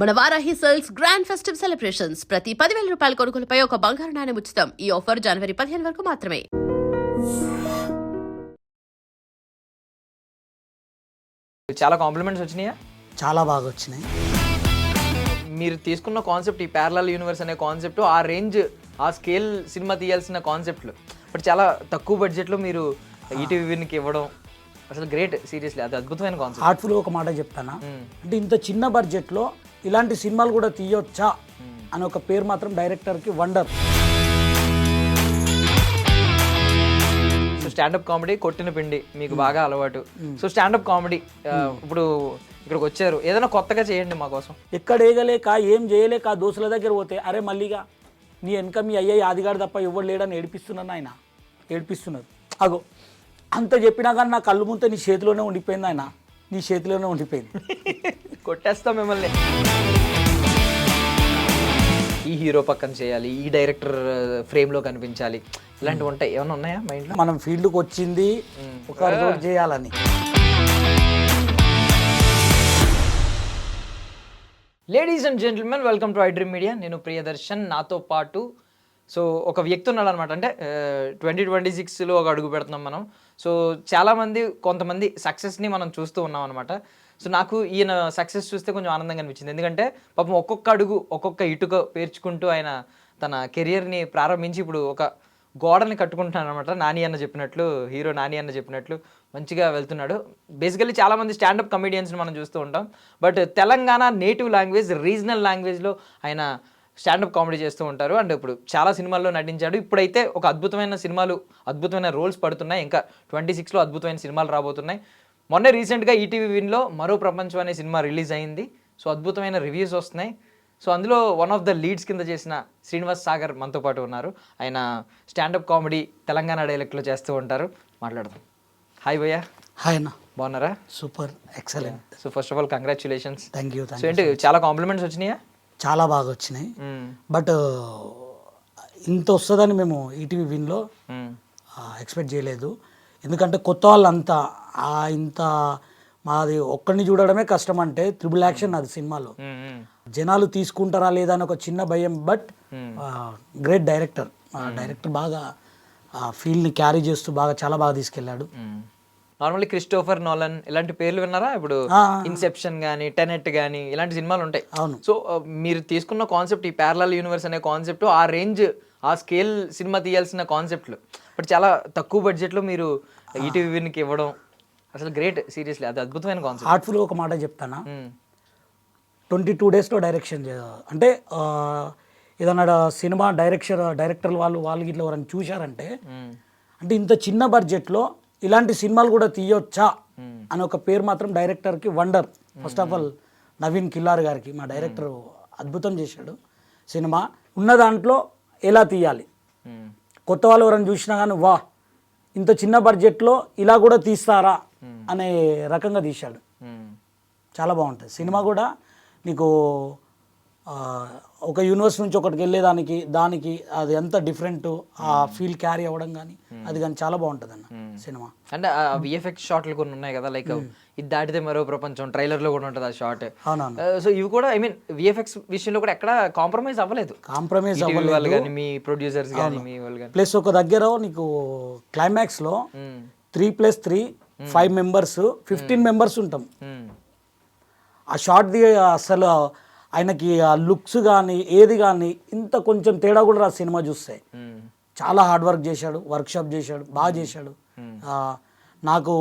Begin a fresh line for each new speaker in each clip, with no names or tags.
మన Varahi sales grand festive celebrations ప్రతి 10,000 రూపాయల కొనుగోలుపై ఒక బంగారు నాణెం ఉచితం. ఈ ఆఫర్ జనవరి 15 వరకు మాత్రమే.
చాలా కాంప్లిమెంట్స్ వచ్చినాయా?
చాలా బాగా వచ్చినాయి.
మీరు తీసుకున్న కాన్సెప్ట్, ఈ ప్యారలల్ యూనివర్స్ అనే కాన్సెప్ట్, ఆ రేంజ్, ఆ స్కేల్ సినిమా తీయాల్సిన కాన్సెప్ట్లు బట్ చాలా తక్కువ బడ్జెట్లో మీరు ఈటీవీకి ఇవ్వడం అసలు గ్రేట్. సీరియస్లీ అది అద్భుతమైన కాన్సెప్ట్.
హార్ట్ఫుల్ ఒక మాట చెప్తానా అంటే, ఇంత చిన్న బడ్జెట్లో ఇలాంటి సినిమాలు కూడా తీయొచ్చా అని ఒక పేరు మాత్రం డైరెక్టర్కి వండర్.
సో స్టాండప్ కామెడీ కొట్టిన పిండి మీకు బాగా అలవాటు. సో స్టాండప్ కామెడీ ఇప్పుడు ఇక్కడికి వచ్చారు, ఏదైనా కొత్తగా చేయండి మా కోసం.
ఎక్కడ వేయలేక ఏం చేయలేక దోస్తుల దగ్గర పోతే, అరే మళ్ళీగా నీ వెనక మీ అయ్యాయి ఆదిగాడు తప్ప ఎవరు లేడని ఏడిపిస్తున్నాను. ఆయన ఏడిపిస్తున్నారు. అగో అంత చెప్పినా కానీ నా కళ్ళు ముంత నీ చేతిలోనే ఉండిపోయింది. ఆయన నీ చేతిలోనే ఉండిపోయింది.
కొట్టేస్తాం మిమ్మల్ని. ఈ హీరో పక్కన చేయాలి, ఈ డైరెక్టర్ ఫ్రేమ్లో కనిపించాలి, ఇలాంటివి ఉంటాయి. ఏమైనా ఉన్నాయా మైండ్లో?
మనం ఫీల్డ్కి వచ్చింది ఒక రోజు చేయాలని.
Ladies and gentlemen, welcome to iDream media. నేను ప్రియదర్శన్. నాతో పాటు సో ఒక వ్యక్తి ఉన్నాడు అనమాట. అంటే 2026లో ఒక అడుగు పెడుతున్నాం మనం. సో చాలామంది, కొంతమంది సక్సెస్ని మనం చూస్తూ ఉన్నాం అనమాట. సో నాకు ఈయన సక్సెస్ చూస్తే కొంచెం ఆనందంగా అనిపించింది. ఎందుకంటే పాపం ఒక్కొక్క అడుగు, ఒక్కొక్క ఇటుక పేర్చుకుంటూ ఆయన తన కెరియర్ని ప్రారంభించి ఇప్పుడు ఒక గోడని కట్టుకుంటున్నాను అనమాట. నాని అన్న చెప్పినట్లు, హీరో నాని అన్న చెప్పినట్లు మంచిగా వెళ్తున్నాడు. బేసికల్లీ చాలామంది స్టాండప్ కమెడియన్స్ని మనం చూస్తూ ఉంటాం. But Telangana native language, regional లాంగ్వేజ్లో ఆయన స్టాండప్ కామెడీ చేస్తూ ఉంటారు. అండ్ ఇప్పుడు చాలా సినిమాల్లో నటించాడు. ఇప్పుడైతే ఒక అద్భుతమైన సినిమాలు, అద్భుతమైన రోల్స్ పడుతున్నాయి. ఇంకా 26లో అద్భుతమైన సినిమాలు రాబోతున్నాయి. మొన్నే రీసెంట్గా ఈటీవీ విన్లో మరో ప్రపంచం అనే సినిమా రిలీజ్ అయింది. సో అద్భుతమైన రివ్యూస్ వస్తున్నాయి. సో అందులో వన్ ఆఫ్ ద లీడ్స్ కింద చేసిన శ్రీనివాస్ సాగర్ మనతో పాటు ఉన్నారు. ఆయన స్టాండప్ కామెడీ తెలంగాణ డైలెక్ట్లో చేస్తూ ఉంటారు. మాట్లాడదాం. హాయ్ భయ్యా.
హాయ్ అన్న.
బాగున్నారా?
Super, excellent.
So first of all congratulations.
Thank you.
So ఏంటి చాలా కాంప్లిమెంట్స్ వచ్చినాయా?
చాలా బాగా వచ్చినాయి. బట్ ఇంత వస్తుందని మేము ఈటీవీ విన్లో ఎక్స్పెక్ట్ చేయలేదు. ఎందుకంటే కొత్త వాళ్ళంతా ఇంత మాది ఒక్కడిని చూడడమే కష్టం. అంటే ట్రిపుల్ యాక్షన్ అది సినిమాలో జనాలు తీసుకుంటారా లేదా అని ఒక చిన్న భయం. But great director. డైరెక్టర్ బాగా ఫీల్డ్ని క్యారీ చేస్తూ చాలా బాగా తీసుకెళ్ళాడు.
నార్మల్లీ క్రిస్టోఫర్ నోలన్ ఇలాంటి పేర్లు విన్నారా? ఇప్పుడు ఇన్సెప్షన్ కానీ, టెనెట్ కానీ ఇలాంటి సినిమాలు ఉంటాయి.
అవును.
సో మీరు తీసుకున్న కాన్సెప్ట్, ఈ ప్యారలల్ యూనివర్స్ అనే కాన్సెప్ట్, ఆ రేంజ్, ఆ స్కేల్ సినిమా తీయాల్సిన కాన్సెప్ట్లు బట్ చాలా తక్కువ బడ్జెట్లో మీరు ఈటీవీకి ఇవ్వడం అసలు గ్రేట్. సీరియస్లీ అది అద్భుతమైన కాన్సెప్ట్.
హార్ట్ఫుల్ ఒక మాట చెప్తానా, 22 డేస్లో డైరెక్షన్ అంటే ఏదన్నా సినిమా డైరెక్టర్లు వాళ్ళు ఇట్లా ఎవరైనా చూశారంటే, అంటే ఇంత చిన్న బడ్జెట్లో ఇలాంటి సినిమాలు కూడా తీయొచ్చా అని ఒక పేరు మాత్రం డైరెక్టర్కి wonder. First of all Naveen Killar గారికి, మా డైరెక్టర్ అద్భుతం చేశాడు. సినిమా ఉన్న దాంట్లో ఎలా తీయాలి, కొత్త వాళ్ళు ఎవరైనా చూసినా కానీ వా ఇంత చిన్న బడ్జెట్లో ఇలా కూడా తీస్తారా అనే రకంగా తీశాడు. చాలా బాగుంటుంది సినిమా కూడా. నీకు ఒక యూనివర్స్ నుంచి ఒకటికి వెళ్ళేదానికి దానికి అది ఎంత డిఫరెంట్, ఆ ఫీల్ క్యారీ అవ్వడం కానీ అది కానీ చాలా బాగుంటుంది అన్న సినిమా.
అంటే విఎఫ్ఎక్స్ షాట్లు కొన్ని ఉన్నాయి కదా, లైక్ ఇది దాటితే మరో ప్రపంచం, ట్రైలర్లో కూడా ఉంటుంది ఆ షార్ట్.
అవునవును.
సో ఇవి కూడా ఐ మీన్ విఎఫ్ఎక్స్ విషయంలో కూడా ఎక్కడ కాంప్రమైజ్ అవ్వలేదు. వాళ్ళు కానీ, మీ ప్రొడ్యూసర్స్ కానీ, మీ వాళ్ళు కానీ.
ప్లస్ ఒక దగ్గర నీకు క్లైమాక్స్లో 3+3 5 మెంబర్స్ 15 మెంబర్స్ ఉంటాం. ఆ షార్ట్ది అసలు ఆయనకి ఆ లుక్స్ కానీ ఏది కానీ ఇంత కొంచెం తేడా కూడా ఆ సినిమా చూస్తే. చాలా హార్డ్ వర్క్ చేశాడు, వర్క్షాప్ చేశాడు, బాగా చేశాడు. నాకు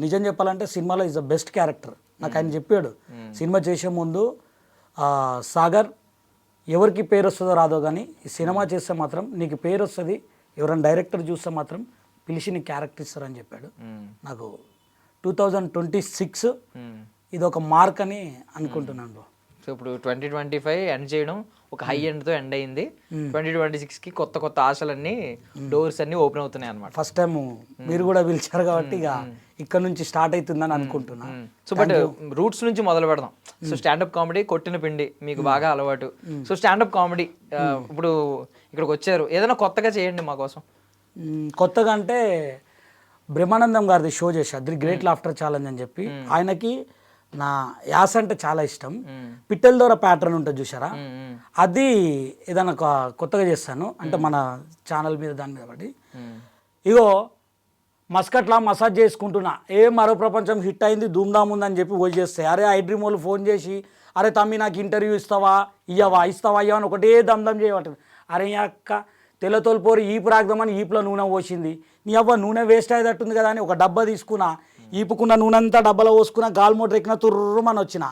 నిజం చెప్పాలంటే సినిమాలో ఈజ్ ద బెస్ట్ క్యారెక్టర్. నాకు ఆయన చెప్పాడు సినిమా చేసే ముందు, సాగర్ ఎవరికి పేరు వస్తుందో రాదో కానీ ఈ సినిమా చేస్తే మాత్రం నీకు పేరు వస్తుంది, ఎవరైనా డైరెక్టర్ చూస్తే మాత్రం పిలిచి నీకు క్యారెక్టర్ ఇస్తారని చెప్పాడు. నాకు 2026 ఇది ఒక మార్క్ అని అనుకుంటున్నాను బ్రో.
సో ఇప్పుడు 2025 ఎండ్ చేయడం ఒక హై ఎండ్తో ఎండ్ అయింది. 2026కి కొత్త ఆశలన్నీ, డోర్స్ అన్ని ఓపెన్ అవుతున్నాయి అనమాట.
ఫస్ట్ టైం మీరు కూడా పిలిచారు కాబట్టి ఇక ఇక్కడ నుంచి స్టార్ట్ అవుతుందని అనుకుంటున్నా.
సో బట్ రూట్స్ నుంచి మొదలు పెడదాం. సో స్టాండప్ కామెడీ కొట్టిన పిండి మీకు బాగా అలవాటు. సో స్టాండప్ కామెడీ ఇప్పుడు ఇక్కడికి వచ్చారు, ఏదైనా కొత్తగా చేయండి మా కోసం.
కొత్తగా అంటే బ్రహ్మానందం గారిది షో చేశారు, ది గ్రేట్ లాఫ్టర్ ఛాలెంజ్ అని చెప్పి. ఆయనకి నా యాస అంటే చాలా ఇష్టం. పిట్టల దొర ప్యాటర్న్ ఉంటుంది చూసారా, అది ఏదైనా కొత్తగా చేస్తాను అంటే మన ఛానల్ మీద దాని మీద బట్టి. ఇగో మస్కట్లా మసాజ్ చేసుకుంటున్నా, మరో ప్రపంచం హిట్ అయింది ధూమ్ధామ్ ఉందని చెప్పి పోయి చేస్తే, అరే ఐ డ్రీమ్ వాళ్ళు ఫోన్ చేసి అరే తమ్మి నాకు ఇంటర్వ్యూ ఇస్తావా ఇయ్యవా అని ఒకటే దమ్దం చేయబట్టింది. అరే అక్క తెల్లతోలిపోరు ఈపు రాగదామని ఈపులో నూనె పోసింది, నీ అవ్వ నూనె వేస్ట్ అయ్యేటట్టుంది కదా అని ఒక డబ్బా తీసుకున్నా, ఈపుకున్న నూనె అంతా డబ్బాలో పోసుకున్నా, గాలి మోటర్ ఎక్కిన తుర్రమని వచ్చిన.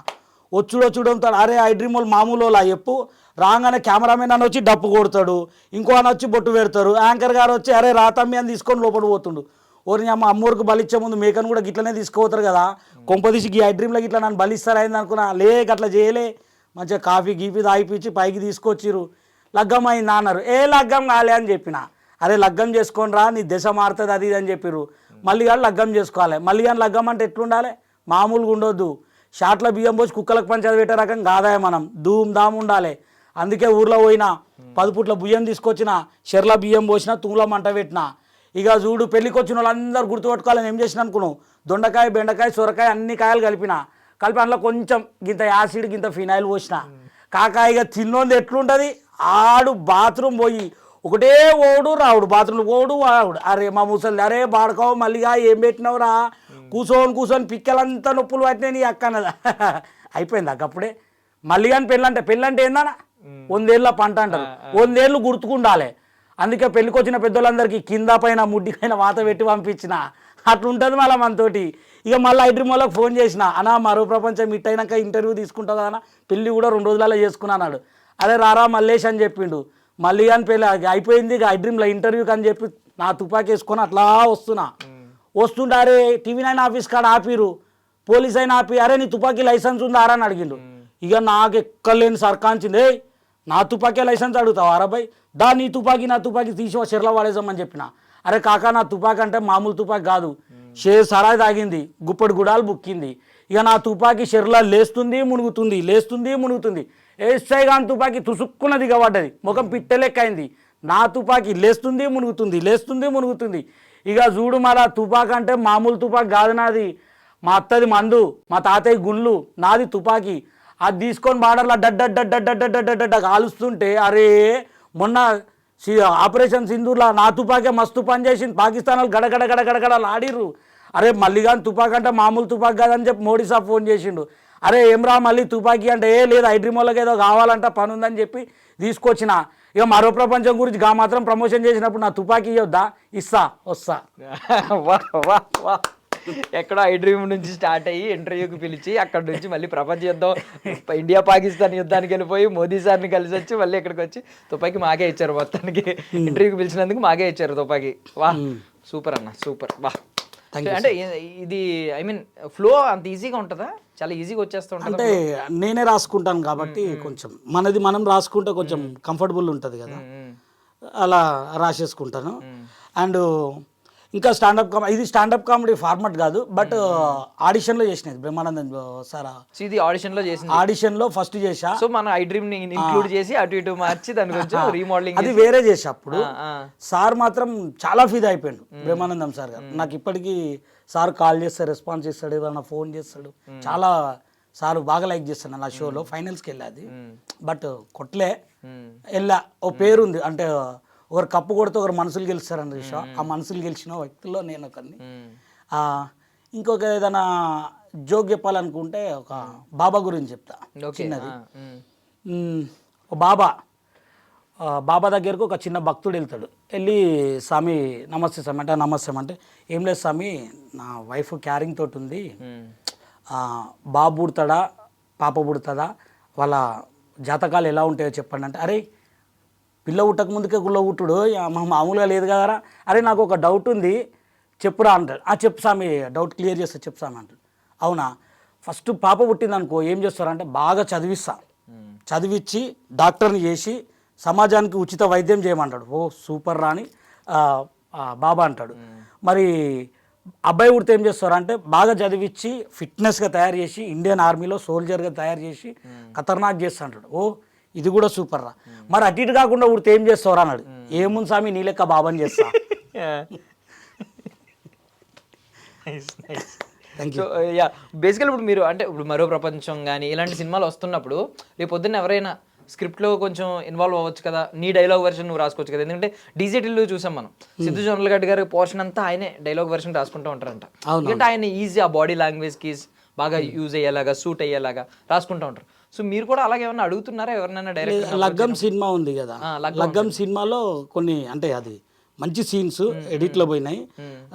వచ్చుడంతో అరే ఐ డ్రీమ్ వాళ్ళు మామూలు చెప్పు రాగానే కెమెరామెన్ అని వచ్చి డప్పు కొడతాడు, ఇంకో అని వచ్చి బొట్టు పెడతారు, యాంకర్ గారు వచ్చి అరే రాతమ్మి అని తీసుకొని లోపల పోతుండు. ఓరిని అమ్మ అమ్మూరికి బలిచ్చే ముందు మేకను కూడా గిట్లనే తీసుకుపోతారు కదా, కొంపదీసి ఈ ఐ డ్రీమ్లో గిట్లా నన్ను బలిస్తారు అయింది అనుకున్నా, అట్లా చేయలే, మంచిగా కాఫీ గీపీ తాగిపించి పైకి తీసుకొచ్చిర్రు. లగ్గం అయిందా అన్నారు, లగ్గం కాలే అని చెప్పిన. అరే లగ్గం చేసుకొని రా నీ దశ మారుతుంది అది ఇది అని చెప్పిర్రు. మళ్ళీ కానీ లగ్గం చేసుకోవాలి, మళ్ళీ కానీ లగ్గం అంటే ఎట్లుండాలి, మామూలుగా ఉండొద్దు, షాట్ల బియ్యం పోసి కుక్కలకు పంచాది పెట్టే రకం కాదాయ, మనం ధూమ్ ధామ్ ఉండాలి. అందుకే ఊర్లో పోయినా 10 పుట్ల బియ్యం తీసుకొచ్చిన, షెర్ల బియ్యం పోసిన, తూములో మంట పెట్టిన. ఇక చూడు పెళ్ళికి వచ్చిన వాళ్ళందరూ గుర్తుపెట్టుకోవాలని ఏం చేసిన అనుకున్నావు, దొండకాయ బెండకాయ సొరకాయ అన్ని కాయలు కలిపి అందులో కొంచెం గింత యాసిడ్ గింత ఫినాయిల్ పోసిన. కాకాయగా తిన్నోంది ఎట్లుంటుంది, ఆడు బాత్రూమ్ పోయి ఒకటే ఓడు రావుడు, బాత్రూమ్లో ఓడు వాడు. అరే మా ముసలి అరే బాడకావు మళ్ళీగా ఏం పెట్టినవురా, కూర్చొని పిక్కలంతా నొప్పులు పట్టినాయి నీ అక్క అన్నదా. అయిపోయింది అక్కప్పుడే. మళ్ళీ కానీ పెళ్ళంటే ఏందన్నా 100 ఏళ్ళ పంట అంటారు, 100 ఏళ్ళు గుర్తుకుండాలి. అందుకే పెళ్ళికి వచ్చిన పెద్దోళ్ళందరికీ కింద పైన ముడ్డి పైన వాత పెట్టి పంపించిన, అట్లుంటుంది మళ్ళీ మనతోటి. ఇక మళ్ళీ ఐ డ్రీమ్ వాళ్ళకి ఫోన్ చేసిన, అన్నా మరో ప్రపంచం హిట్ అయినాక ఇంటర్వ్యూ తీసుకుంటావు కదా, పెళ్ళి కూడా 2 రోజులలో చేసుకున్నాడు. అరే రారా మల్లేష్ అని చెప్పిండు. మళ్ళీ కానీ పెళ్ళి అయిపోయింది, ఇక ఐ డ్రీమ్లో ఇంటర్వ్యూకి అని చెప్పి నా తుపాకీ వేసుకొని అట్లా వస్తుంటే అరే TV9 ఆఫీస్ కాడ ఆపిరు, పోలీస్ అయినా ఆపి అరే నీ తుపాకీ లైసెన్స్ ఉందా అని అడిగిండు. ఇక నాకు ఎక్కలేని సర్కాంచింది, నా తుపాకీ లైసెన్స్ అడుగుతావు అరబాయ్, నీ తుపాకీ నా తుపాకీ తీసి చెర్ల వాడేసామని చెప్పిన. అరే కాకా నా తుపాకీ అంటే మామూలు తుపాకీ కాదు, సరాయి తాగింది, గుప్పటి గుడాలు బుక్కింది. ఇక నా తుపాకీ చెర్ల లేస్తుంది మునుగుతుంది. ఎస్ఐ గాని తుపాకీ తుసుక్కున దిగబడ్డది, ముఖం పిట్టలెక్కైంది. నా తుపాకీ లేస్తుంది మునుగుతుంది. ఇక చూడు మళ్ళా తుపాకీ అంటే మామూలు తుపాకీ కాదు నాది, మా అత్తది మందు, మా తాతయ్య గుండ్లు, నాది తుపాకీ. అది తీసుకొని బార్డర్లో డడ్డ కాలుస్తుంటే అరే మొన్న ఆపరేషన్ సింధూర్లో నా తుపాకే మస్తు పని చేసింది, పాకిస్తాన్ వాళ్ళు గడగడలు ఆడిర్రు. అరే మళ్ళీ కానీ తుపాకీ అంటే మామూలు తుపాకీ కాదని చెప్పి మోడీ సాబ్ ఫోన్ చేసిండు. అరే ఏమ్రా మళ్ళీ తుపాకీ అంటే లేదు ఐ డ్రీమ్ వాళ్ళకి ఏదో కావాలంట పని ఉందని చెప్పి తీసుకొచ్చిన. ఇక మరో ప్రపంచం గురించి మాత్రం ప్రమోషన్ చేసినప్పుడు నా తుపాకీ ఇవ్వద్దా, వస్తా.
ఎక్కడో ఐ డ్రీమ్ నుంచి స్టార్ట్ అయ్యి ఇంటర్వ్యూకి పిలిచి అక్కడ నుంచి మళ్ళీ ప్రపంచ యుద్ధం ఇండియా పాకిస్తాన్ యుద్ధానికి వెళ్ళిపోయి మోదీ సార్ని కలిసి వచ్చి మళ్ళీ ఇక్కడికి వచ్చి తుపాకీ మాకే ఇచ్చారు, మొత్తానికి ఇంటర్వ్యూకి పిలిచినందుకు మాకే ఇచ్చారు తుపాకీ. వా సూపర్ అన్న సూపర్. వా అంటే ఇది ఐ మీన్ ఫ్లో అంత ఈజీగా ఉంటుందా, చాలా ఈజీగా వచ్చేస్తూ ఉంటుంది.
అంటే నేనే రాసుకుంటాను కాబట్టి కొంచెం మనది మనం రాసుకుంటే కొంచెం కంఫర్టబుల్ ఉంటుంది కదా, అలా రాసేసుకుంటాను. అండ్ ఇంకా ఇది స్టాండప్ కామెడీ ఫార్మాట్ కాదు, బట్ ఆడిషన్లో చేసినది బ్రహ్మానందం సార్.
ఇది ఆడిషన్లో చేసింది,
ఆడిషన్లో ఫస్ట్ చేసా.
సో మన ఐ డ్రీమ్ ని ఇంక్లూడ్ చేసి అటు ఇటు మార్చి దాని కొంచెం రీమోడలింగ్
అది వేరే చేసా. అప్పుడు సార్ మాత్రం చాలా ఫీల్ అయిపోయాడు బ్రహ్మానందం సార్ గారు. నాకు ఇప్పటికీ సార్ కాల్ చేస్తాడు, రెస్పాన్స్ చేస్తాడు, ఏదైనా ఫోన్ చేస్తాడు, చాలా సార్ బాగా లైక్ చేస్తాను. నా షోలో ఫైనల్స్కి వెళ్ళాది, బట్ కొట్లే వెళ్ళా. ఓ పేరుంది అంటే ఒకరు కప్పు కొడితే ఒకరు మనసులు గెలుస్తారని విషయం, ఆ మనసులు గెలిచిన వ్యక్తుల్లో నేను ఒకరిని. ఇంకొక ఏదైనా జోక్ చెప్పాలనుకుంటే ఒక బాబా గురించి చెప్తా చిన్నది. బాబా దగ్గరకు ఒక చిన్న భక్తుడు వెళ్తాడు. వెళ్ళి స్వామి నమస్తే స్వామి అంటే నమస్తే అంటే ఏం లేదు స్వామి నా వైఫ్ క్యారింగ్ తోటి ఉంది, బాబు పుడతాడా పాప పుడతాడా, వాళ్ళ జాతకాలు ఎలా ఉంటాయో చెప్పండి అంటే, అరే పిల్ల పుట్టక ముందుకే గుళ్ళ పుట్టుడు మామూలుగా లేదు కదరా, అరే నాకు ఒక డౌట్ ఉంది చెప్పురా అంటాడు. చెప్పు స్వామి డౌట్ క్లియర్ చేస్తా చెప్పు స్వామి అంటాడు. అవునా, ఫస్ట్ పాప పుట్టింది అనుకో ఏం చేస్తారంటే బాగా చదివిచ్చి డాక్టర్ని చేసి సమాజానికి ఉచిత వైద్యం చేయమంటాడు. ఓ సూపర్ రా అని బాబా అంటాడు. మరి అబ్బాయి పుడితే ఏం చేస్తారంటే బాగా చదివిచ్చి ఫిట్నెస్గా తయారు చేసి ఇండియన్ ఆర్మీలో సోల్జర్గా తయారు చేసి ఖతర్నాక్ చేస్తా అంటాడు. ఓ ఇది కూడా సూపర్ రా. మరి అటు ఇటు కాకుండా ఉడితే ఏం చేస్తావురా అన్నాడు. ఏముంది స్వామి నీ లెక్క బాబాని చేస్తా. థ్యాంక్
సో యా బేసికల్ ఇప్పుడు మీరు అంటే ఇప్పుడు మరో ప్రపంచం కానీ ఇలాంటి సినిమాలు వస్తున్నప్పుడు రేపు పొద్దున్న ఎవరైనా స్క్రిప్ట్లో కొంచెం ఇన్వాల్వ్ అవ్వచ్చు కదా, నీ డైలాగ్ వెర్షన్ నువ్వు రాసుకోవచ్చు కదా. ఎందుకంటే డీజేటీలో చూసాం మనం, సిద్ధు జొన్నలగడ్డ గారి పోర్షన్ అంతా ఆయనే డైలాగ్ వెర్షన్ రాసుకుంటూ ఉంటారంట. ఎందుకంటే ఆయన ఈజీ ఆ బాడీ లాంగ్వేజ్కి బాగా యూజ్ అయ్యేలాగా, సూట్ అయ్యేలాగా రాసుకుంటూ ఉంటారు. సో మీరు కూడా అలాగే ఏమన్నా అడుగుతున్నారా ఎవరినైనా డైరెక్ట్?
లగ్గం సినిమా ఉంది కదా, లగ్గం సినిమాలో కొన్ని అంటే అది మంచి సీన్స్ ఎడిట్లో పోయినాయి.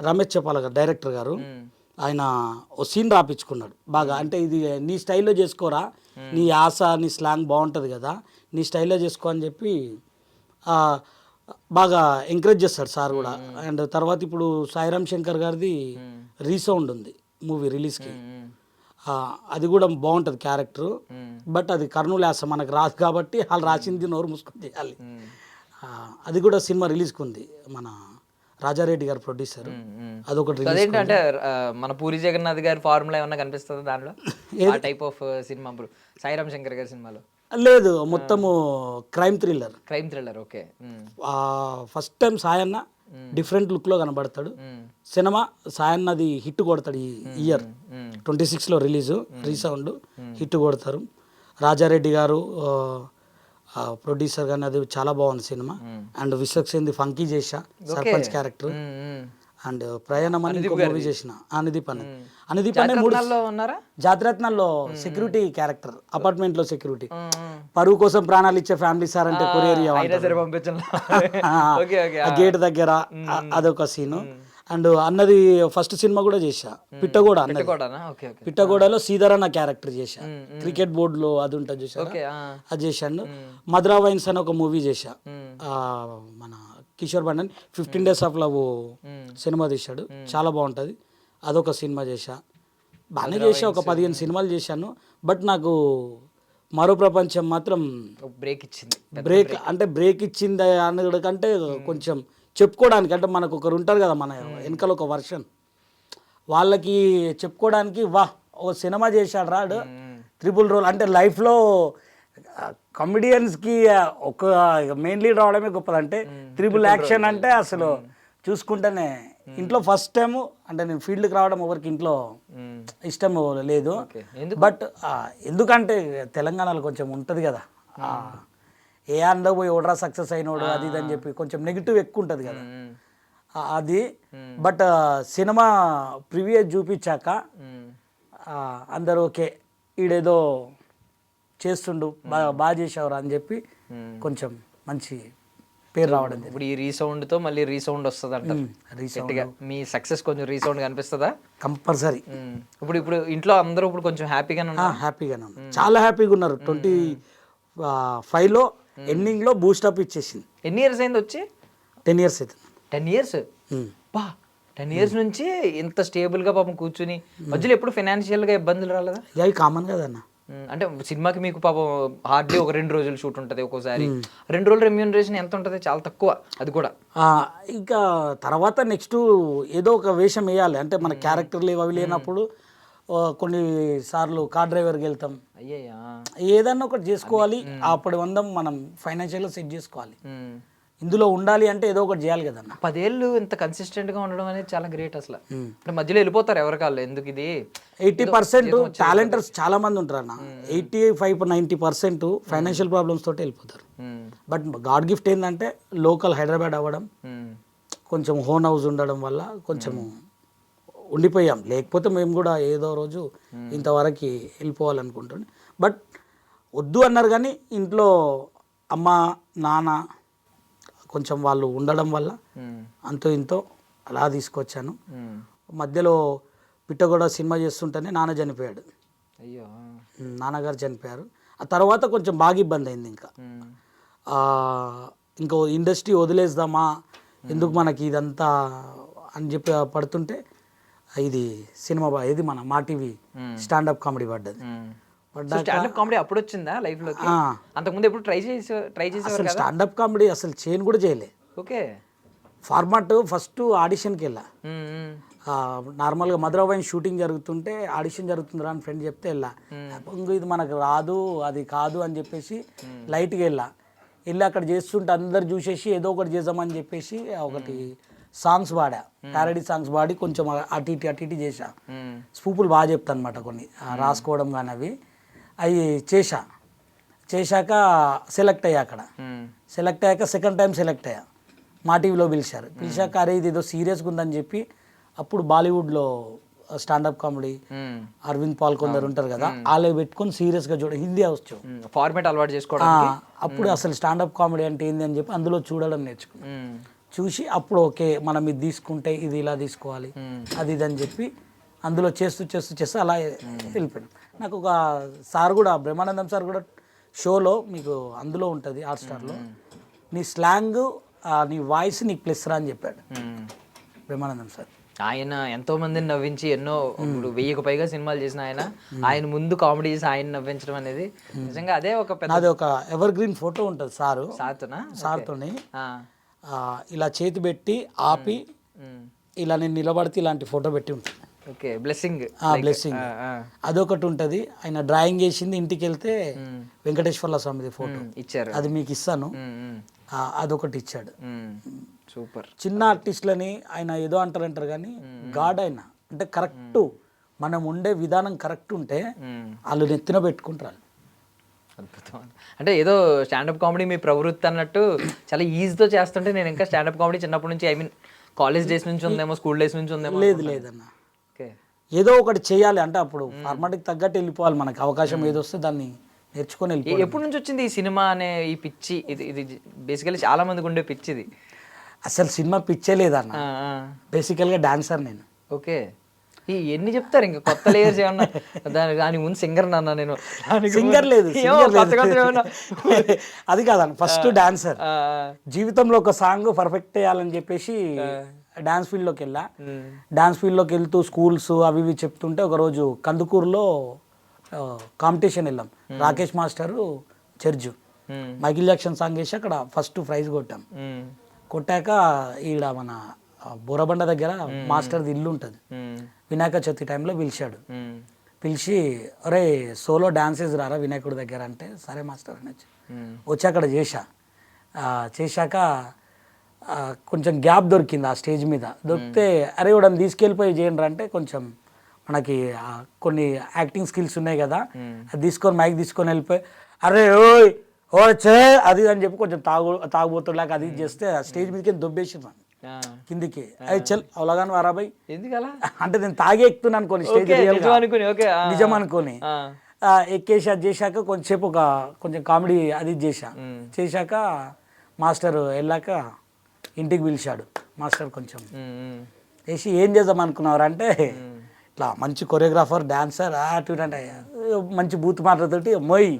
రమేష్ చెప్పాల గారు డైరెక్టర్ గారు, ఆయన ఓ సీన్ రాపించుకున్నాడు బాగా. అంటే ఇది నీ స్టైల్లో చేసుకోరా, నీ యాస నీ స్లాంగ్ బాగుంటుంది కదా, నీ స్టైల్లో చేసుకో అని చెప్పి బాగా ఎంకరేజ్ చేస్తాడు సార్ కూడా. అండ్ తర్వాత ఇప్పుడు సాయిరామ్ శంకర్ గారిది రీసౌండ్ ఉంది మూవీ రిలీజ్కి, అది కూడా బాగుంటుంది క్యారెక్టర్. బట్ అది కర్నూలు యాస మనకు రాదు కాబట్టి వాళ్ళు రాసింది నోరు మూసుకొని చేయాలి. అది కూడా సినిమా రిలీజ్కి ఉంది, మన రాజారెడ్డి గారు ప్రొడ్యూసర్. అదొకటి
అదేంటంటే మన పూరి జగన్నాథ్ గారి ఫార్ములా ఏమన్నా కనిపిస్తుంది దాంట్లో, ఆ type of cinema Sairam Shankar గారి సినిమాలో?
లేదు, మొత్తము crime thriller.
Crime thriller, okay.
First time Sayanna different లుక్లో కనబడతాడు. సినిమా సాయన్నది హిట్ కొడతాడు ఈ ఇయర్ 26లో రిలీజు, రీసౌండ్ హిట్ కొడతారు. రాజారెడ్డి గారు ప్రొడ్యూసర్ కానీ అది చాలా బాగుంది సినిమా. అండ్ విశ్వక్సేంది ఫంకీ చేసా సర్పంచ్ క్యారెక్టర్. అండ్ ప్రయాణం అని మూవీ చేసిన అనుదీప్ అనే జాతిరత్నాల్లో సెక్యూరిటీ క్యారెక్టర్, అపార్ట్మెంట్ లో సెక్యూరిటీ, పరువు కోసం ప్రాణాలు ఇచ్చే ఫ్యామిలీ సార్ అంటే కొరియర్ గేట్ దగ్గర అదొక సీను. అండ్ అన్నది ఫస్ట్ సినిమా కూడా చేసా పిట్టగోడ అన్నది. పిట్టగోడలో శ్రీధర్ అన్న క్యారెక్టర్ చేశా, క్రికెట్ బోర్డులో అది ఉంటుంది చూసా, అది చేశాను. మధురా వైన్స్ అని ఒక మూవీ చేశా, మన Kishore Bandan 15 Days of Love cinema తీశాడు, చాలా బాగుంటుంది. అదొక సినిమా చేశా, బాగానే చేసా, ఒక 15 సినిమాలు చేశాను. బట్ నాకు మరో ప్రపంచం మాత్రం
బ్రేక్ ఇచ్చింది.
బ్రేక్ ఇచ్చింది అన్నది కంటే కొంచెం చెప్పుకోవడానికి, అంటే మనకు ఒకరు ఉంటారు కదా మన వెనకాల ఒక వర్షన్, వాళ్ళకి చెప్పుకోవడానికి వా ఓ సినిమా చేశాడు రాడు ట్రిపుల్ రోల్. అంటే లైఫ్లో కమెడియన్స్కి ఒక మెయిన్ లీడ్ రావడమే గొప్పదంటే ట్రిపుల్ యాక్షన్ అంటే అసలు చూసుకుంటేనే ఇంట్లో ఫస్ట్ టైము, అంటే నేను ఫీల్డ్కి రావడం ఎవరికి ఇంట్లో ఇష్టం లేదు. బట్ ఎందుకంటే తెలంగాణలో కొంచెం ఉంటుంది కదా, ఏ అందరూ పోయి ఓడరా సక్సెస్ అయినోడు అది ఇది అని చెప్పి కొంచెం నెగిటివ్ ఎక్కువ ఉంటుంది కదా అది. బట్ సినిమా ప్రివ్యూ చూపించాక అందరూ ఓకే ఈడేదో చేస్తుండు బాగా చేసావురా అని చెప్పి కొంచెం మంచి పేరు రావడం.
ఇప్పుడు ఈ రీసౌండ్తో మళ్ళీ రీసౌండ్ వస్తుంది అంట, మీ సక్సెస్ కొంచెం రీసౌండ్ కనిపిస్తుందా?
కంపల్సరీ.
ఇప్పుడు ఇంట్లో అందరూ ఇప్పుడు కొంచెం హ్యాపీగానే ఉన్నారు?
హ్యాపీగానే ఉన్నారు, చాలా హ్యాపీగా ఉన్నారు. 25లో ఎండింగ్లో బూస్టప్ ఇచ్చేసింది.
ఎన్ని ఇయర్స్ అయింది వచ్చి?
10 years అవుతుంది.
10 years? బా 10 years నుంచి ఇంత స్టేబుల్గా పాపం కూర్చుని మధ్యలో ఎప్పుడు ఫైనాన్షియల్గా ఇబ్బందులు రాలేదా?
అవి కామన్ కదన్న.
అంటే సినిమాకి మీకు పాపం హార్డ్లీ ఒక 2 రోజులు షూట్ ఉంటుంది, ఒక్కోసారి 2 రోజులు రెమ్యూనరేషన్ ఎంత ఉంటుంది? చాలా తక్కువ అది కూడా.
ఇంకా తర్వాత నెక్స్ట్ ఏదో ఒక వేషం వేయాలి, అంటే మన క్యారెక్టర్లు అవి లేనప్పుడు కొన్నిసార్లు కార్ డ్రైవర్కి వెళ్తాం, ఏదన్నా ఒకటి చేసుకోవాలి. అప్పుడు వందం మనం ఫైనాన్షియల్గా సెట్ చేసుకోవాలి, ఇందులో ఉండాలి అంటే ఏదో ఒకటి చేయాలి కదన్న.
10 ఏళ్ళు ఇంత కన్సిస్టెంట్గా ఉండడం అనేది చాలా గ్రేట్ అసలు. అంటే మధ్యలో వెళ్ళిపోతారు ఎవరికాళ్ళు, ఎందుకు ఇది
80% టాలెంటర్స్ చాలా మంది ఉంటారు అన్న, 85-90% ఫైనాన్షియల్ ప్రాబ్లమ్స్ తోటి వెళ్ళిపోతారు. బట్ గాడ్ గిఫ్ట్ ఏంటంటే లోకల్ హైదరాబాద్ అవ్వడం, కొంచెం హోన్ హౌస్ ఉండడం వల్ల కొంచెం ఉండిపోయాం. లేకపోతే మేము కూడా ఏదో రోజు ఇంతవరకు వెళ్ళిపోవాలనుకుంటున్నాం. బట్ వద్దు అన్నారు కానీ ఇంట్లో అమ్మ నాన్న కొంచెం వాళ్ళు ఉండడం వల్ల అంతో ఇంతో అలా తీసుకొచ్చాను. మధ్యలో పిట్టగొడ సినిమా చేస్తుంటేనే నాన్న చనిపోయాడు.
అయ్యో,
నాన్నగారు చనిపోయారు. ఆ తర్వాత కొంచెం బాగా ఇబ్బంది అయింది. ఇంకో ఇండస్ట్రీ వదిలేద్దామా, ఎందుకు మనకి ఇదంతా అని చెప్పి పడుతుంటే ఇది సినిమా ఇది మన మా టీవీ స్టాండప్ కామెడీ పడ్డది.
స్టాండప్ కామెడీ అప్పుడు వచ్చిందా లైఫ్ లోకి? అంతకుముందు ఎప్పుడు ట్రై చేసేవారు కదా?
స్టాండప్ కామెడీ అసలు చేయను కూడా చేయలే.
ఓకే,
ఫార్మాట్ ఫస్ట్ ఆడిషన్కి వెళ్ళా. నార్మల్గా మధురా వైన్ షూటింగ్ జరుగుతుంటే ఆడిషన్ జరుగుతుందిరా అని ఫ్రెండ్ చెప్తే వెళ్ళా. ఇది మనకు రాదు అది కాదు అని చెప్పేసి లైట్గా వెళ్ళి అక్కడ చేస్తుంటే అందరు చూసేసి ఏదో ఒకటి చేద్దామని చెప్పేసి ఒకటి సాంగ్స్ పాడా, ప్యారడీ సాంగ్స్ పాడి కొంచెం అటు ఇటు చేసా. స్పూపులు బాగా చెప్తాను అనమాట కొన్ని, రాసుకోవడం కానీ అవి చేశాక సెలెక్ట్ అయ్యా. అక్కడ సెలెక్ట్ అయ్యాక సెకండ్ టైం సెలెక్ట్ అయ్యా. మా టీవీలో పిలిచాక అరే ఇది ఏదో సీరియస్గా ఉందని చెప్పి అప్పుడు బాలీవుడ్లో స్టాండప్ కామెడీ అరవింద్ పాల్ కొందరు ఉంటారు కదా, వాళ్ళే పెట్టుకొని సీరియస్గా హిందీ వచ్చు
ఫార్మేట్ అలవాటు చేసుకోవడం.
అప్పుడు అసలు స్టాండప్ కామెడీ అంటే ఏంది అని చెప్పి అందులో చూడడం నేర్చుకున్నాను. చూసి అప్పుడు ఓకే మనం ఇది తీసుకుంటే ఇది ఇలా తీసుకోవాలి అది ఇది అని చెప్పి అందులో చేస్తూ అలా వెళ్ళిపోయాను. నాకు ఒక సార్ కూడా, బ్రహ్మానందం సార్ కూడా షోలో మీకు అందులో ఉంటుంది హాట్స్టార్లో, నీ స్లాంగ్ నీ వాయిస్ నీకు ప్లస్ రా అని చెప్పాడు బ్రహ్మానందం సార్.
ఆయన ఎంతో మందిని నవ్వించి ఎన్నో ఇప్పుడు 1000కు పైగా సినిమాలు చేసిన ఆయన ముందు కామెడీ చేసి ఆయన నవ్వించడం అనేది నిజంగా అదే ఒక పెద్ద,
అది ఒక ఎవర్ గ్రీన్ ఫోటో ఉంటుంది సార్తోని ఇలా చేతి పెట్టి ఆపి ఇలా నేను నిలబడితే ఇలాంటి ఫోటో పెట్టి ఉంటుంది.
ఓకే, బ్లెస్సింగ్
అదొకటి ఉంటుంది. ఆయన డ్రాయింగ్ చేసింది, ఇంటికి వెళ్తే వెంకటేశ్వర్ల స్వామిది ఫోటో
ఇచ్చారు,
అది మీకు ఇస్తాను. అదొకటి ఇచ్చాడు.
సూపర్.
చిన్న ఆర్టిస్టులని ఆయన ఏదో అంటారు కానీ గాడ్ ఆయన అంటే కరెక్ట్, మనం ఉండే విధానం కరెక్ట్ ఉంటే వాళ్ళు నెత్తిన పెట్టుకుంటారు.
అద్భుతం. అంటే ఏదో స్టాండప్ కామెడీ మీ ప్రవృత్తి అన్నట్టు చాలా ఈజీతో చేస్తుంటే నేను ఇంకా స్టాండప్ కామెడీ చిన్నప్పటి నుంచి, ఐ మీన్ కాలేజ్ డేస్ నుంచి ఉందేమో, స్కూల్ డేస్ నుంచి ఉందేమో.
లేదన్న, ఏదో ఒకటి చేయాలి అంటే అప్పుడు ఫార్మాట్కి తగ్గట్టు వెళ్ళిపోవాలి. మనకి అవకాశం ఏదో వస్తే దాన్ని నేర్చుకొని వెళ్ళిపోవాలి.
ఎప్పటి నుంచి వచ్చింది ఈ సినిమా అనే ఈ పిచ్చి? ఇది బేసికలీ చాలా మందికి ఉండే పిచ్చి ఇది.
అసలు సినిమా పిచ్చే లేదన్న, బేసికల్గా డాన్సర్ నేను.
ఓకే, ఎన్ని చెప్తారు ఇంకా కొత్త లేయర్స్ ఏమన్నా? దాని ముందు సింగర్ నాన్న నేను.
సింగర్ లేదు అది కాదన్న, ఫస్ట్ డాన్సర్. జీవితంలో ఒక సాంగ్ పర్ఫెక్ట్ చేయాలని చెప్పేసి డాన్స్ ఫీల్డ్లోకి వెళ్ళా. డాన్స్ ఫీల్డ్లోకి వెళ్తూ స్కూల్స్ అవి ఇవి చెప్తుంటే ఒకరోజు కందుకూరులో కాంపిటీషన్ వెళ్ళాం. రాకేష్ మాస్టరు చర్జు మైకిల్ జాక్సన్ సాంగ్ వేసి అక్కడ ఫస్ట్ ప్రైజ్ కొట్టాం. కొట్టాక ఈడ మన బోరబండ దగ్గర మాస్టర్ది ఇల్లు ఉంటుంది, వినాయక చవితి టైంలో పిలిచాడు. పిలిచి అరే సోలో డాన్సెస్ రారా వినాయకుడి దగ్గర అంటే సరే మాస్టర్ అని వచ్చి అక్కడ చేశాక కొంచెం గ్యాప్ దొరికింది ఆ స్టేజ్ మీద. దొరికితే అరే వాడని తీసుకెళ్ళిపోయి చేయండి అంటే కొంచెం మనకి కొన్ని యాక్టింగ్ స్కిల్స్ ఉన్నాయి కదా, అది తీసుకొని మైక్ తీసుకొని వెళ్ళిపోయి అరే ఓయ్ ఓ చే అది అని చెప్పి కొంచెం తాగుబోతులాగా అది చేస్తే స్టేజ్ మీదకి దొబ్బేసినాను కిందికి. అది చల్ అవలాగాను వారాబాయ్ ఎందుకలా అంటే నేను తాగే ఎక్కుతున్నాను అనుకోని స్టేజ్ నిజం అనుకోని ఎక్కేసి అది చేశాక కొంచెంసేపు కొంచెం కామెడీ అది చేశాక మాస్టర్ వెళ్ళాక ఇంటికి పిలిచాడు. మాస్టర్ కొంచెం వేసి ఏం చేద్దాం అనుకున్నారు అంటే ఇట్లా మంచి కొరియోగ్రాఫర్ డాన్సర్ అటు అంటే మంచి బూత్ మాటలతోటి మొయ్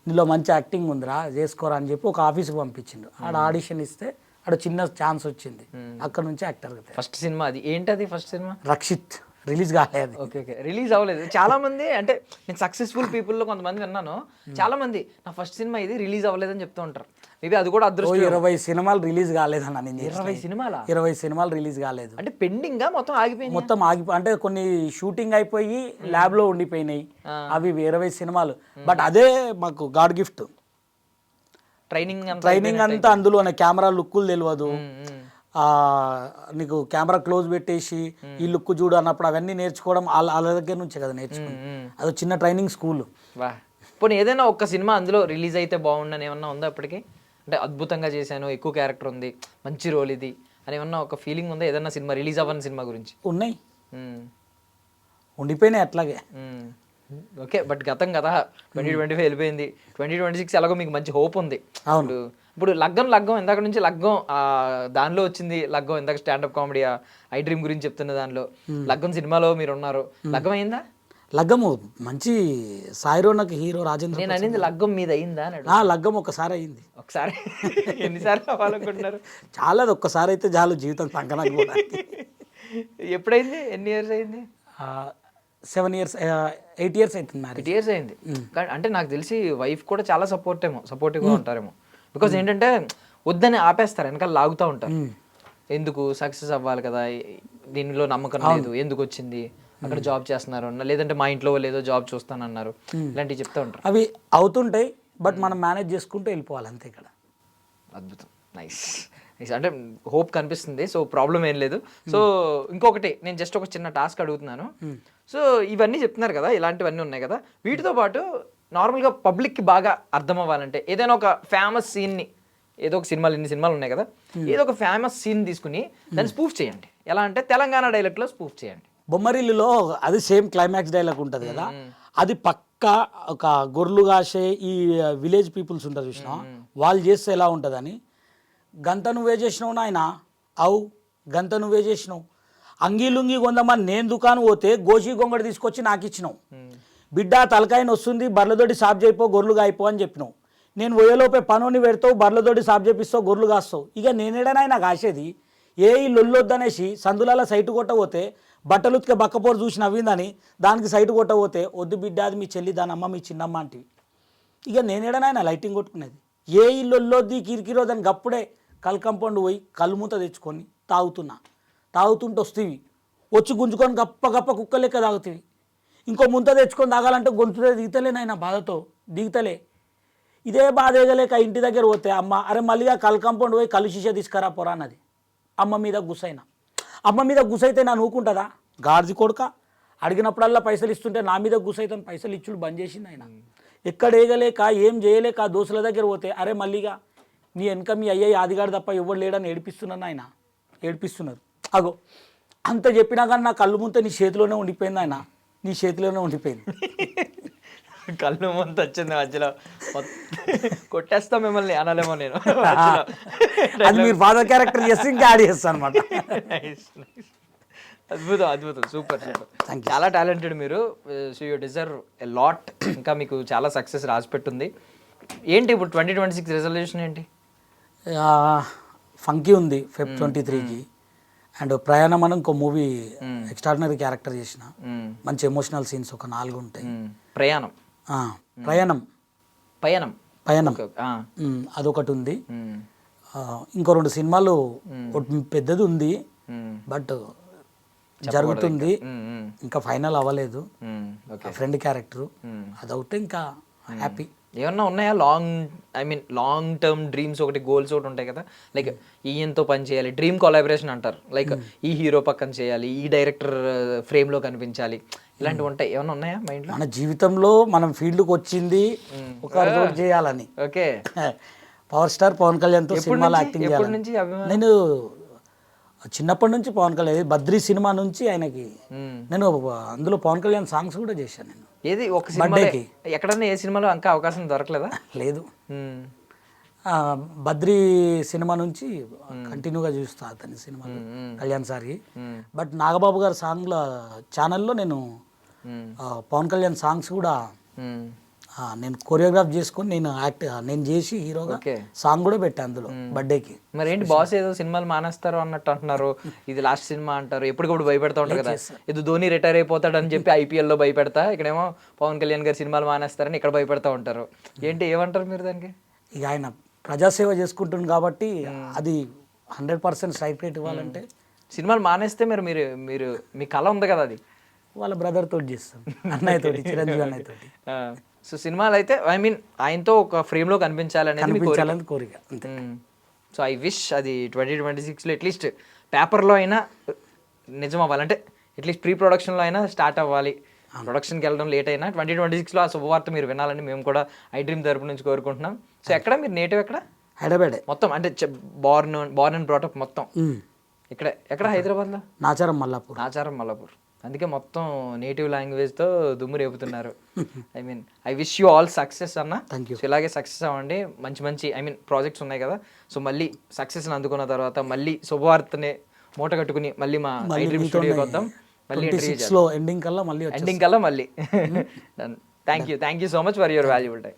నీలో మంచి యాక్టింగ్ ఉందిరా చేసుకోరా అని చెప్పి ఒక ఆఫీస్కి పంపించిండు. ఆడ ఆడిషన్ ఇస్తే ఆడ చిన్న ఛాన్స్ వచ్చింది, అక్కడ నుంచి యాక్టర్.
ఫస్ట్ సినిమా అది ఏంటది? ఫస్ట్ సినిమా
రక్షిత్, రిలీజ్ కాలేదు.
ఓకే, రిలీజ్ అవ్వలేదు. చాలా మంది అంటే నేను సక్సెస్ఫుల్ పీపుల్లో కొంతమంది విన్నాను, చాలా మంది నా ఫస్ట్ సినిమా ఇది రిలీజ్ అవ్వలేదని చెప్తూ ఉంటారు. మేబీ అది కూడా అదృష్టం.
20 సినిమాలు రిలీజ్ కాలేదన్న నేను.
20
సినిమాలు రిలీజ్ కాలేదు
అంటే పెండింగ్ మొత్తం
ఆగిపోయి అంటే కొన్ని షూటింగ్ అయిపోయి ల్యాబ్ లో ఉండిపోయినాయి అవి 20 సినిమాలు. బట్ అదే మాకు గాడ్ గిఫ్ట్. ట్రైనింగ్ అంతా అందులోనే, కెమెరా లుక్కులు తెలియదు, నీకు కెమెరా క్లోజ్ పెట్టేసి ఈ లుక్ చూడు అన్నప్పుడు అవన్నీ నేర్చుకోవడం వాళ్ళ దగ్గర నుంచే కదా నేర్చుకుని. అది చిన్న ట్రైనింగ్ స్కూల్.
పోనీ ఏదైనా ఒక్క సినిమా అందులో రిలీజ్ అయితే బాగుండని ఏమన్నా ఉందా అప్పటికి? అంటే అద్భుతంగా చేశాను, ఎక్కువ క్యారెక్టర్ ఉంది, మంచి రోల్ ఇది అని ఏమన్నా ఒక ఫీలింగ్ ఉందా ఏదన్నా సినిమా రిలీజ్ అవ్వని సినిమా గురించి?
ఉన్నాయి, ఉండిపోయినాయి అట్లాగే.
ఓకే, బట్ గతం కదా 2025 వెళ్ళిపోయింది. 2026 ఎలాగో మీకు మంచి హోప్ ఉంది. ఇప్పుడు లగ్గం ఇందాక నుంచి దానిలో వచ్చింది లగ్గం. ఇందాక స్టాండప్ కామెడీ ఐ డ్రీమ్ గురించి చెప్తున్న దానిలో లగ్గం సినిమాలో మీరు ఉన్నారు. లగ్గం అయిందా?
లగ్గము మంచి సాయిరోనకి హీరో రాజేంద్ర.
నేను అనేది లగ్గం మీద అయిందా?
లగ్గం ఒకసారి అయింది.
ఒకసారి ఎన్నిసార్లు అవ్వాలనుకుంటున్నారు?
చాలా, అది ఒక్కసారి అయితే చాలు జీవితం సంకనాకి.
ఎప్పుడైంది? ఎన్ని ఇయర్స్ అయింది?
7 years 8 years అవుతుంది.
8 years అయింది. అంటే నాకు తెలిసి వైఫ్ కూడా చాలా సపోర్టివ్గా ఉంటారేమో. బికాజ్ ఏంటంటే వద్దని ఆపేస్తారు, వెనకాల లాగుతూ ఉంటారు. ఎందుకు సక్సెస్ అవ్వాలి కదా, దీనిలో నమ్మకం లేదు, ఎందుకు వచ్చింది, అక్కడ జాబ్ చేస్తున్నారు, లేదంటే మా ఇంట్లో లేదో జాబ్ చూస్తానన్నారు, ఇలాంటివి చెప్తూ ఉంటారు.
అవి అవుతుంటాయి, బట్ మనం మేనేజ్ చేసుకుంటూ వెళ్ళిపోవాలి అంతే. ఇక్కడ
అద్భుతం, నైస్. అంటే హోప్ కనిపిస్తుంది, సో ప్రాబ్లం ఏం లేదు. సో ఇంకొకటి నేను జస్ట్ ఒక చిన్న టాస్క్ అడుగుతున్నాను. సో ఇవన్నీ చెప్తున్నారు కదా, ఇలాంటివన్నీ ఉన్నాయి కదా, వీటితో పాటు నార్మల్గా పబ్లిక్కి బాగా అర్థం అవ్వాలంటే ఏదైనా ఒక ఫేమస్ సీన్ని, ఏదో ఒక సినిమాలు, ఇన్ని సినిమాలు ఉన్నాయి కదా, ఏదో ఒక ఫేమస్ సీన్ తీసుకుని దాన్ని స్పూఫ్ చేయండి. ఎలా అంటే తెలంగాణ డైలెక్ట్లో స్పూఫ్ చేయండి.
బొమ్మరిల్లులో అది సేమ్ క్లైమాక్స్ డైలాగ్ ఉంటుంది కదా, అది పక్కా ఒక గొర్రెలు కాసే ఈ విలేజ్ పీపుల్స్ ఉంటారు చూసినా, వాళ్ళు చేస్తే ఎలా ఉంటుందని, గంత నువ్వే చేసినావు నాయన, అవు గంత నువ్వే చేసినావు, అంగీ లుంగి కొందమని నేను దుకాణం పోతే గోషి గొంగడి తీసుకొచ్చి నాకు ఇచ్చినావు, బిడ్డ తలకాయని వస్తుంది బర్రెలతోటి సాఫ్ చేయిపో గొర్రెలు కాయిపో అని చెప్పినావు, నేను పోయేలోపే పనుని పెడతావు బర్రెలతోటి సాఫ్ చేపిస్తావు గొర్రెలు కాస్తావు, ఇక నేనేడనైనా కాసేది ఏ ఈ లొల్లొద్దనేసి సందులాల సైటు కొట్టబోతే బట్టలు ఉతికే బక్కపోరు చూసి నవ్విందని దానికి సైటు కొట్టబోతే వద్దు బిడ్డ అది మీ చెల్లి దాని అమ్మ మీ చిన్నమ్మ అంటివి, ఇక నేనేడనైనా లైటింగ్ కొట్టుకునేది. ఏ ఇల్లు వల్లొద్ది కిరికిరో దానికి అప్పుడే కల్ కంపౌండ్ పోయి కళ్ళు మూత తెచ్చుకొని తాగుతుంటే వస్తేవి వచ్చి గుంజుకొని గప్ప గప్ప కుక్క లెక్క తాగుతీవి, ఇంకో ముంత తెచ్చుకొని తాగాలంటే గొంతులే దిగుతలే నాయన బాధతో దిగుతలే, ఇదే బాధ ఎగలేక ఇంటి దగ్గర పోతే అమ్మ అరే మళ్ళీగా కల్ కంపౌండ్ పోయి కళ్ళు శీష తీసుకురా పోరా అన్నది. అమ్మ మీద గుసైనా, అమ్మ మీద గుసైతే నా నూకుంటుందా, గాడిది కొడుక అడిగినప్పుడల్లా పైసలు ఇస్తుంటే నా మీద గుసైతే పైసలు ఇచ్చుడు బంద్ చేసింది ఆయన. ఎక్కడ ఏగలేక ఏం చేయలేక దోస్తుల దగ్గర పోతే అరే మళ్ళీగా నీ వెనక మీ అయ్యాయి ఆదిగాడు తప్ప ఎవరు లేడని ఏడిపిస్తున్నాను ఆయన, ఏడిపిస్తున్నారు. అగో అంత చెప్పినా కానీ నా కళ్ళు ముంత నీ చేతిలోనే ఉండిపోయింది ఆయన, నీ చేతిలోనే ఉండిపోయింది.
కళ్ళు ముంత వచ్చింది మధ్యలో, కొట్టేస్తా మిమ్మల్ని అనలేమో నేను.
అది మీరు ఫాదర్ క్యారెక్టర్ చేస్తే ఇంకా యాడ్ చేస్తాను అనమాట.
అద్భుతం, సూపర్. చాలా టాలెంటెడ్ మీరు. So you deserve a lot. ఇంకా మీకు చాలా సక్సెస్ రాసి పెట్టుంది. ఏంటి ఇప్పుడు 2026 రెజల్యూషన్ ఏంటి?
ఫంకీ ఉంది Feb 23కి, అండ్ ప్రయాణం అని ఇంకో మూవీ ఎక్స్ట్రాడినరీ క్యారెక్టర్ చేసిన, మంచి ఎమోషనల్ సీన్స్ ఒక 4 ఉంటాయి.
ప్రయాణం
అదొకటి ఉంది. ఇంకో 2 సినిమాలు, ఒకటి పెద్దది ఉంది బట్ జరుగుతుంది, ఇంకా ఫైనల్ అవ్వలేదు. ఫ్రెండ్ క్యారెక్టర్ అదొకటి, ఇంకా హ్యాపీ.
ఏమన్నా ఉన్నాయా లాంగ్ టర్మ్ డ్రీమ్స్, ఒకటి గోల్స్ ఒకటి ఉంటాయి కదా, లైక్ ఈయనతో పని చేయాలి, డ్రీమ్ కొలాబరేషన్ అంటారు, లైక్ ఈ హీరో పక్కన చేయాలి, ఈ డైరెక్టర్ ఫ్రేమ్లో కనిపించాలి, ఇలాంటివి ఉంటాయి, ఏమన్నా ఉన్నాయా మైండ్లో?
మన జీవితంలో మనం ఫీల్డ్కి వచ్చింది ఒక రోజు చేయాలని.
ఓకే.
పవర్ స్టార్ పవన్ కళ్యాణ్తో సినిమాలో యాక్టింగ్ చేయాలి. నేను చిన్నప్పటి నుంచి పవన్ కళ్యాణ్, బద్రీ సినిమా నుంచి ఆయనకి నేను అందులో పవన్ కళ్యాణ్ సాంగ్స్ కూడా చేశాను నేను.
ఏది ఒక సినిమాకి? ఎక్కడన్నా ఏ సినిమాలో ఇంకా అవకాశం దొరకలేదా?
లేదు, బద్రీ సినిమా నుంచి కంటిన్యూగా చూస్తా అతని సినిమాలు, కళ్యాణ్ సార్కి. బట్ నాగబాబు గారి సాంగ్ల ఛానల్లో నేను పవన్ కళ్యాణ్ సాంగ్స్ కూడా నేను కొరియోగ్రాఫ్ చేసుకొని నేను చేసి హీరోగా సాంగ్ కూడా పెట్టాను అందులో బర్త్డేకి.
మరి ఏంటి బాస్ ఏదో సినిమాలు మానేస్తారు అన్నట్టు అంటున్నారు, ఇది లాస్ట్ సినిమా అంటారు, ఎప్పటికప్పుడు భయపెడతా ఉంటారు కదా, ఇది ధోని రిటైర్ అయిపోతాడు అని చెప్పి IPL లో భయపెడతా, ఇక్కడేమో పవన్ కళ్యాణ్ గారు సినిమాలు మానేస్తారని ఇక్కడ భయపెడతా ఉంటారు, ఏంటి ఏమంటారు మీరు దానికి?
ఇక ఆయన ప్రజాసేవ చేసుకుంటుంది కాబట్టి అది 100% స్ట్రైక్ రేట్ ఇవ్వాలంటే
సినిమాలు మానేస్తే మీరు మీ కళ ఉంది కదా, అది
వాళ్ళ బ్రదర్ తోటి చేస్తాం, అన్నయ్యతోటి, చిరంజీవి అన్నయ్యతోటి.
సో సినిమాలు అయితే ఆయనతో ఒక ఫ్రేమ్లో కనిపించాలనేది
కోరిక అంతే.
సో ఐ విష్ అది 2026లో అట్లీస్ట్ పేపర్లో అయినా నిజం అవ్వాలంటే, అట్లీస్ట్ ప్రీ ప్రొడక్షన్లో అయినా స్టార్ట్ అవ్వాలి. ప్రొడక్షన్కి వెళ్ళడం లేట్ అయినా 2026లో ఆ శుభవార్త మీరు వినాలని మేము కూడా ఐ డ్రీమ్ తరపు నుంచి కోరుకుంటున్నాం. సో ఎక్కడ మీరు నేటివ్ ఎక్కడ?
హైదరాబాద్ మొత్తం,
అంటే బార్న్ అండ్ బ్రాటప్ మొత్తం ఎక్కడ హైదరాబాద్లో?
నాచారం మల్లాపూర్.
అందుకే మొత్తం నేటివ్ లాంగ్వేజ్తో దుమ్ము రేపుతున్నారు. I wish you all success అన్న. సో ఇలాగే సక్సెస్ అవ్వండి. మంచి ప్రాజెక్ట్స్ ఉన్నాయి కదా, సో మళ్ళీ సక్సెస్ని అందుకున్న తర్వాత మళ్ళీ శుభవార్తని మూట కట్టుకుని మళ్ళీ మా ఐ డ్రీమ్ స్టూడియోకి వద్దాం. మళ్ళీ ఎండింగ్ కల్లా మళ్ళీ thank you so much for your valuable time.